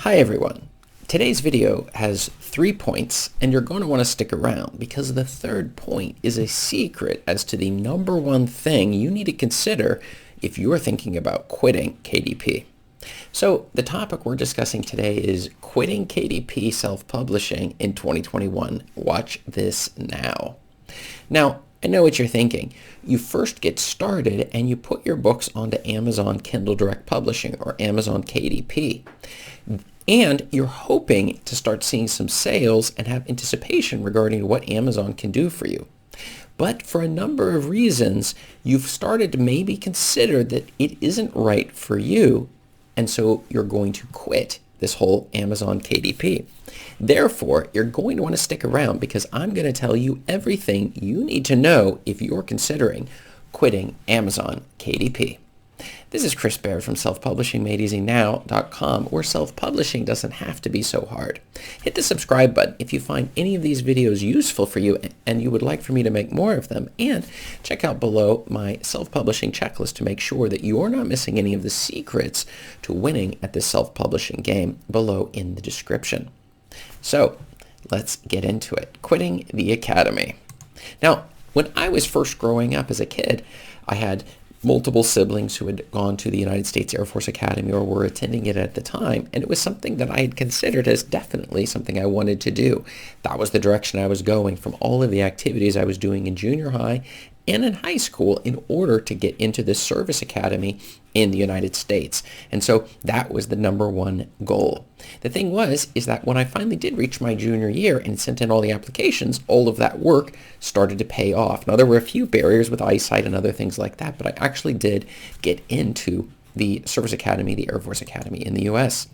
Hi everyone. Today's video has 3 points and you're going to want to stick around because the third point is a secret as to the number one thing you need to consider if you're thinking about quitting KDP. So the topic we're discussing today is quitting KDP self-publishing in 2021. Watch this now. Now, I know what you're thinking. You first get started and you put your books onto Amazon Kindle Direct Publishing or Amazon KDP. And you're hoping to start seeing some sales and have anticipation regarding what Amazon can do for you. But for a number of reasons, you've started to maybe consider that it isn't right for you, and so you're going to quit this whole Amazon KDP. Therefore, you're going to want to stick around because I'm going to tell you everything you need to know if you're considering quitting Amazon KDP. This is Chris Baird from selfpublishingmadeeasynow.com, where self-publishing doesn't have to be so hard. Hit the subscribe button if you find any of these videos useful for you and you would like for me to make more of them, and check out below my self-publishing checklist to make sure that you're not missing any of the secrets to winning at this self-publishing game below in the description. So let's get into it. Quitting the academy. Now, when I was first growing up as a kid, I had multiple siblings who had gone to the United States Air Force Academy or were attending it at the time, and it was something that I had considered as definitely something I wanted to do. That was the direction I was going from all of the activities I was doing in junior high and in high school in order to get into this service academy in the United States. And so that was the number one goal. The thing is that when I finally did reach my junior year and sent in all the applications, all of that work started to pay off. Now, there were a few barriers with eyesight and other things like that, but I actually did get into the Service Academy, the Air Force Academy in the U.S.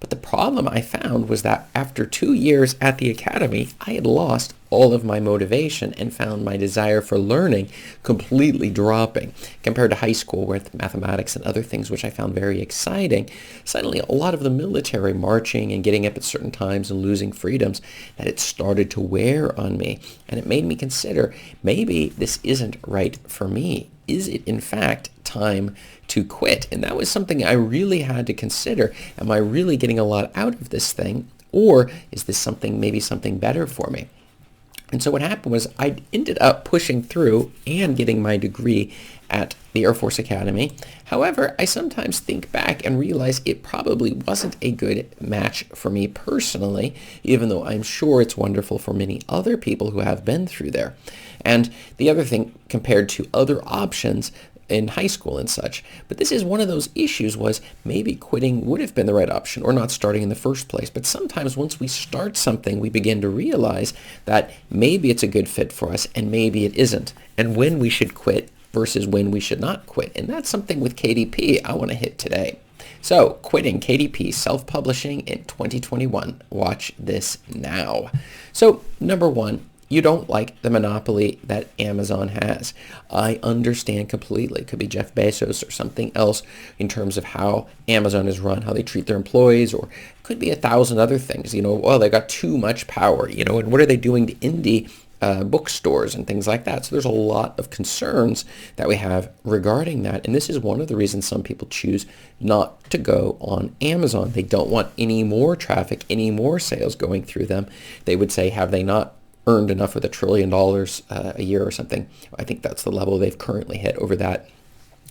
But the problem I found was that after 2 years at the academy, I had lost all of my motivation and found my desire for learning completely dropping. Compared to high school with mathematics and other things which I found very exciting, suddenly a lot of the military marching and getting up at certain times and losing freedoms, that it started to wear on me. And it made me consider, maybe this isn't right for me. Is it in fact time to quit? And that was something I really had to consider. Am I really getting a lot out of this thing, or is this maybe something better for me? And so what happened was I ended up pushing through and getting my degree at the Air Force Academy. However, I sometimes think back and realize it probably wasn't a good match for me personally, even though I'm sure it's wonderful for many other people who have been through there. And the other thing, compared to other options in high school and such, but this is one of those issues, was maybe quitting would have been the right option or not starting in the first place. But sometimes once we start something, we begin to realize that maybe it's a good fit for us and maybe it isn't, and when we should quit versus when we should not quit. And that's something with KDP I want to hit today. So, quitting KDP self-publishing in 2021. Watch this now. So, number one, you don't like the monopoly that Amazon has. I understand completely. It could be Jeff Bezos or something else in terms of how Amazon is run, how they treat their employees, or it could be 1,000 other things. Well, they got too much power, and what are they doing to indie bookstores and things like that? So there's a lot of concerns that we have regarding that. And this is one of the reasons some people choose not to go on Amazon. They don't want any more traffic, any more sales going through them. They would say, have they not earned enough with $1 trillion a year or something? I think that's the level they've currently hit over that.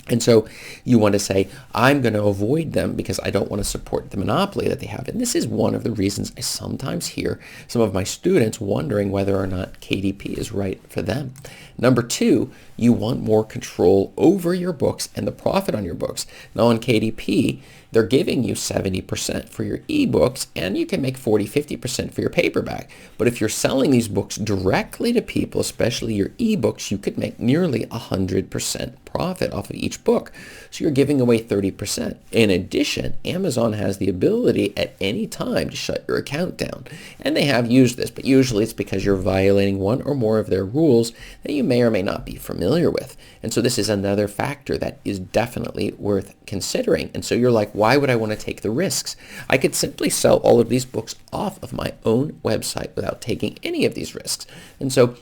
And so you want to say, I'm going to avoid them because I don't want to support the monopoly that they have. And this is one of the reasons I sometimes hear some of my students wondering whether or not KDP is right for them. Number two, you want more control over your books and the profit on your books. Now on KDP, they're giving you 70% for your ebooks, and you can make 40-50% for your paperback. But if you're selling these books directly to people, especially your ebooks, you could make nearly 100% profit off of each book. So you're giving away 30%. In addition, Amazon has the ability at any time to shut your account down. And they have used this, but usually it's because you're violating one or more of their rules that you may or may not be familiar with. And so this is another factor that is definitely worth considering. And so you're like, why would I want to take the risks? I could simply sell all of these books off of my own website without taking any of these risks. And so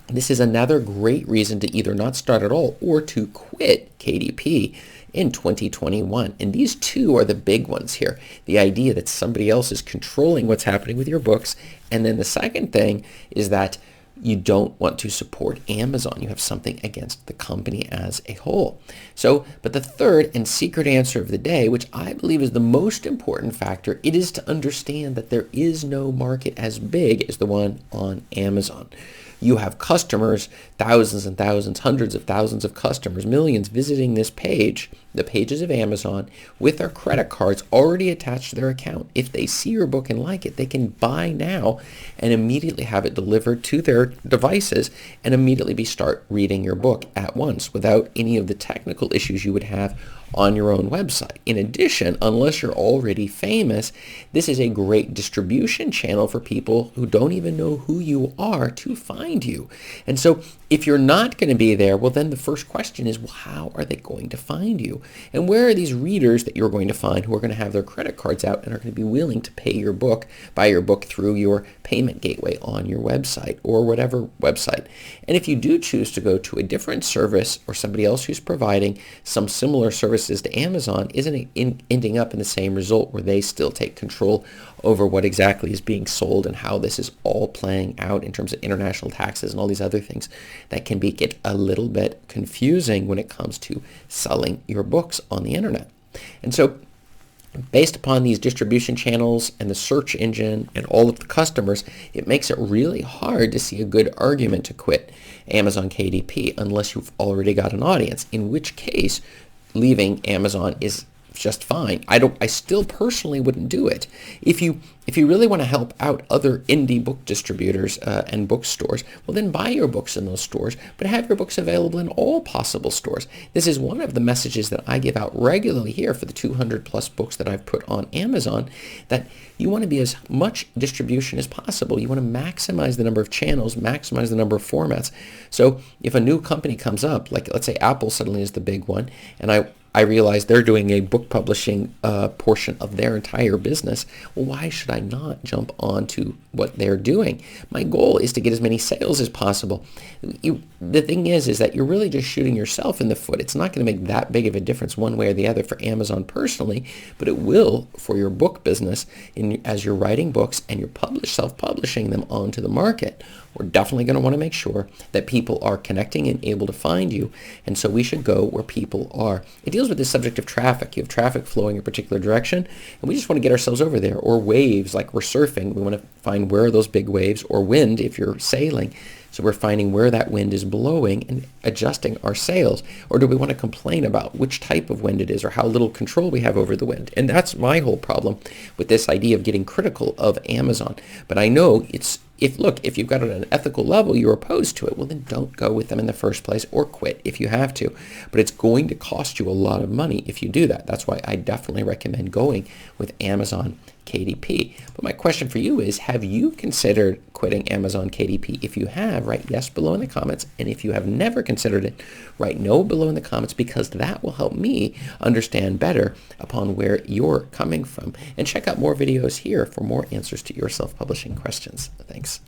this is another great reason to either not start at all or to quit KDP in 2021. And these two are the big ones here. The idea that somebody else is controlling what's happening with your books. And then the second thing is that you don't want to support Amazon. You have something against the company as a whole. So, but the third and secret answer of the day, which I believe is the most important factor, it is to understand that there is no market as big as the one on Amazon. You have customers, thousands and thousands, hundreds of thousands of customers, millions visiting this page, the pages of Amazon, with their credit cards already attached to their account. If they see your book and like it, they can buy now and immediately have it delivered to their devices and immediately start reading your book at once without any of the technical issues you would have on your own website. In addition, unless you're already famous, this is a great distribution channel for people who don't even know who you are to find you. And so if you're not going to be there, well, then the first question is, well, how are they going to find you? And where are these readers that you're going to find who are going to have their credit cards out and are going to be willing to pay your book, buy your book through your payment gateway on your website or whatever website? And if you do choose to go to a different service or somebody else who's providing some similar services to Amazon, isn't it ending up in the same result where they still take control over what exactly is being sold and how this is all playing out in terms of international taxes and all these other things that can get a little bit confusing when it comes to selling your books on the internet? And so based upon these distribution channels and the search engine and all of the customers, it makes it really hard to see a good argument to quit Amazon KDP unless you've already got an audience, in which case leaving Amazon is just fine. I still personally wouldn't do it. If you really want to help out other indie book distributors and bookstores, well, then buy your books in those stores, but have your books available in all possible stores. This is one of the messages that I give out regularly here for the 200 plus books that I've put on Amazon, that you want to be as much distribution as possible. You want to maximize the number of channels, maximize the number of formats. So if a new company comes up, like let's say Apple suddenly is the big one, and I realize they're doing a book publishing portion of their entire business. Well, why should I not jump onto what they're doing? My goal is to get as many sales as possible. The thing is that you're really just shooting yourself in the foot. It's not going to make that big of a difference one way or the other for Amazon personally, but it will for your book business as you're writing books and you're self-publishing them onto the market. We're definitely going to want to make sure that people are connecting and able to find you. And so we should go where people are. It deals with the subject of traffic. You have traffic flowing a particular direction, and we just want to get ourselves over there. Or waves, like we're surfing. We want to find where are those big waves, or wind if you're sailing. So we're finding where that wind is blowing and adjusting our sails. Or do we want to complain about which type of wind it is or how little control we have over the wind? And that's my whole problem with this idea of getting critical of Amazon. But I know if you've got it at an ethical level, you're opposed to it, well, then don't go with them in the first place or quit if you have to. But it's going to cost you a lot of money if you do that. That's why I definitely recommend going with Amazon KDP. But my question for you is, have you considered quitting Amazon KDP? If you have, write yes below in the comments. And if you have never considered it, write no below in the comments, because that will help me understand better upon where you're coming from. And check out more videos here for more answers to your self-publishing questions. Thanks.